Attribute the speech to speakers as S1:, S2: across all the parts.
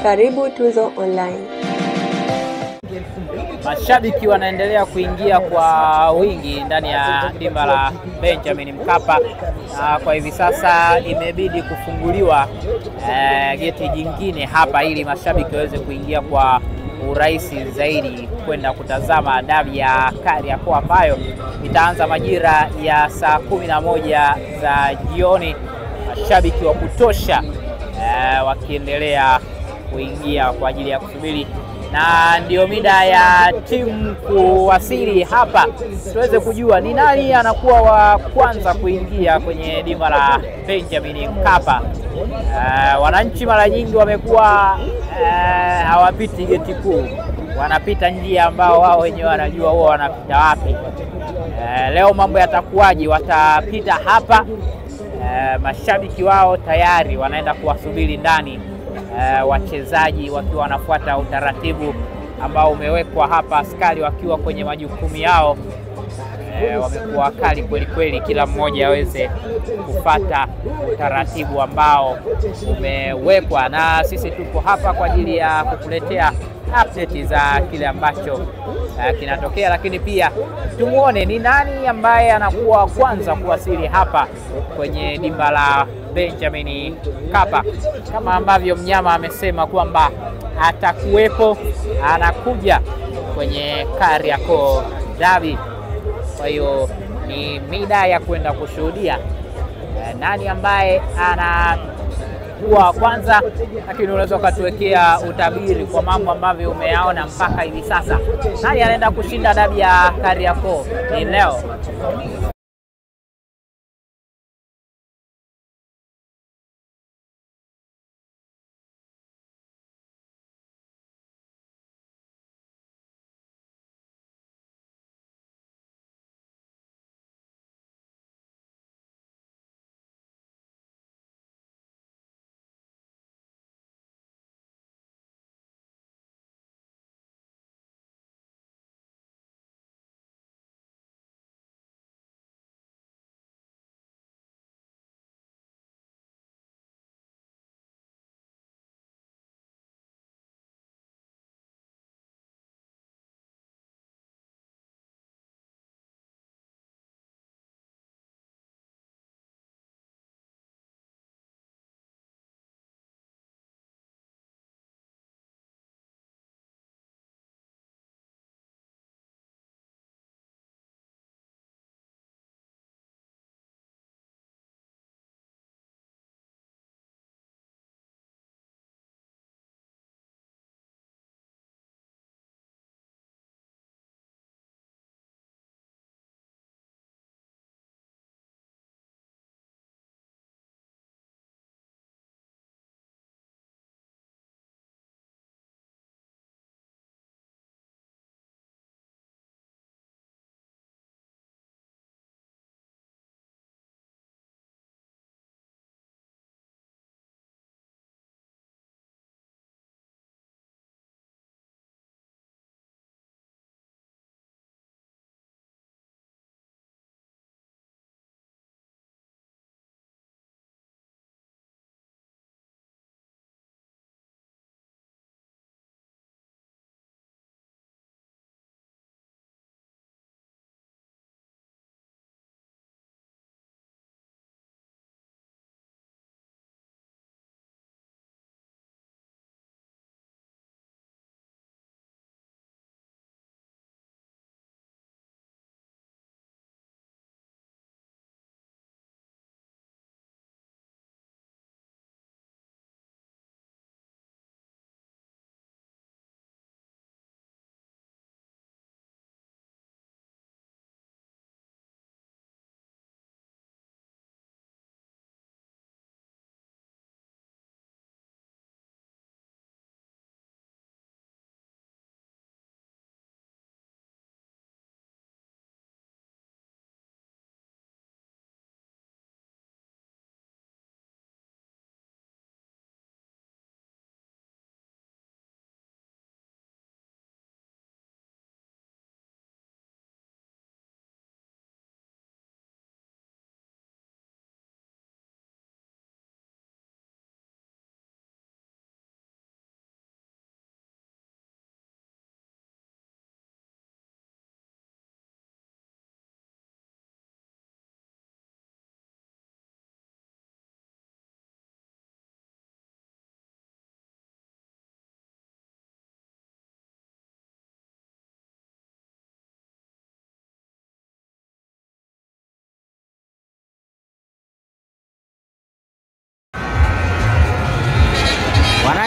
S1: Karibu Tuzo Online.
S2: Mashabiki wanaendelea kuingia kwa wingi ndani ya dimba la Benjamin Mkapa. Kwa hivi sasa imebidi kufunguliwa geti jingine hapa ili mashabiki waweze kuingia kwa urahisi zaidi kwenda kutazama dabi ya Kariakoo ambayo itaanza majira ya saa 11 za jioni. Mashabiki wa kutosha wakiendelea kuingia kwa ajili ya kusubiri, na ndio mida ya timu kuwasili hapa tuweze kujua ni nani anakuwa wa kwanza kuingia kwenye dimba la Benjamin Mkapa. Wananchi mara nyingi wamekuwa hawapiti geti kuu, wanapita njia ambao wao wenyewe wanajua huwa wanapita wapi. Leo mambo yatakuwaje? Watapita hapa. Mashabiki wao tayari wanaenda kuwasubiri ndani, wachezaji wakiwa wanafuata utaratibu ambao umewekwa hapa, askari wakiwa kwenye majukumu yao. Wamekuwa kali kweli kweli, kila mmoja aweze kufuata utaratibu ambao umewekwa, na sisi tupo hapa kwa ajili ya kukuletea update za kile ambacho kinatokea, lakini pia tumuone ni nani ambaye anakuwa kwanza kuwasili hapa kwenye dimba la Benjamin Mkapa. Kama ambavyo mnyama amesema kwamba atakuwepo, anakuja kwenye Kariakoo Derby. Kwa hiyo ni mida ya kwenda kushuhudia nani ambaye anakuwa kwanza, lakini unaweza ukatuwekea utabiri kwa mambo ambavyo umeyaona mpaka hivi sasa. Nani anaenda kushinda dabi ya Kariakoo ni leo?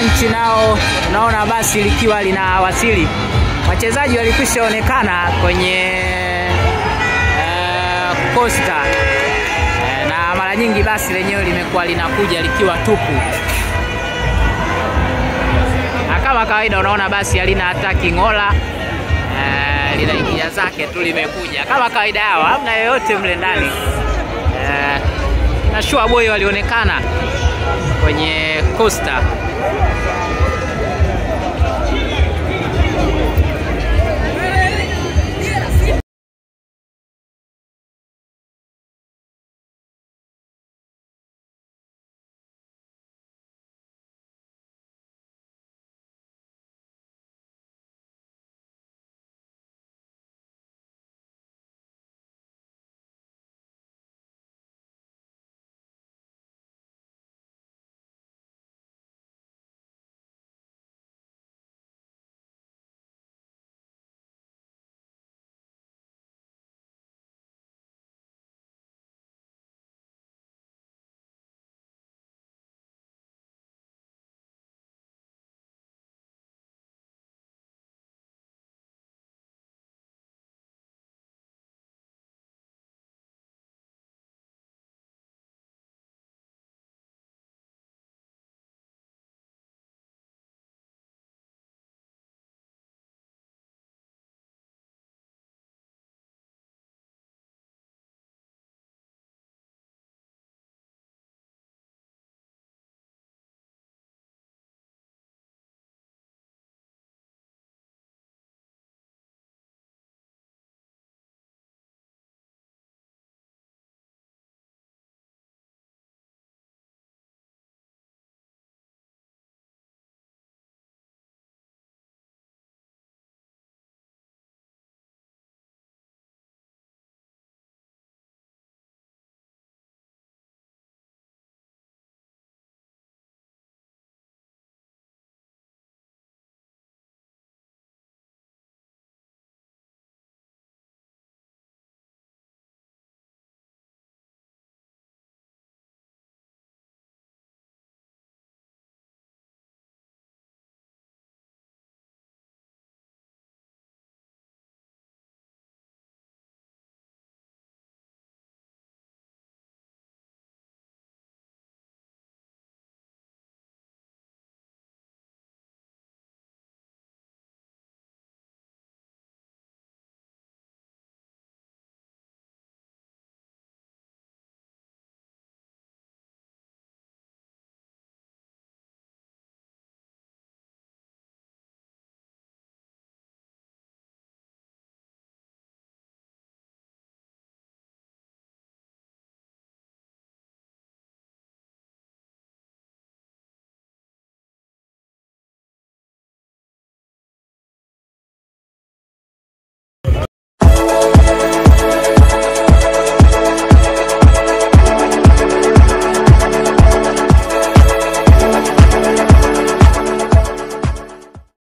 S2: wananchi nao unaona basi likiwa linawasili. Wachezaji walikwisha onekana kwenye Costa na mara nyingi basi lenyewe limekuwa linakuja likiwa tupu. Kama kawaida unaona basi halina hata kingola, linaingia zake tu limekuja. Kama kawaida yao, hamna yoyote mle ndani. Na Sure Boy walionekana kwenye Costa.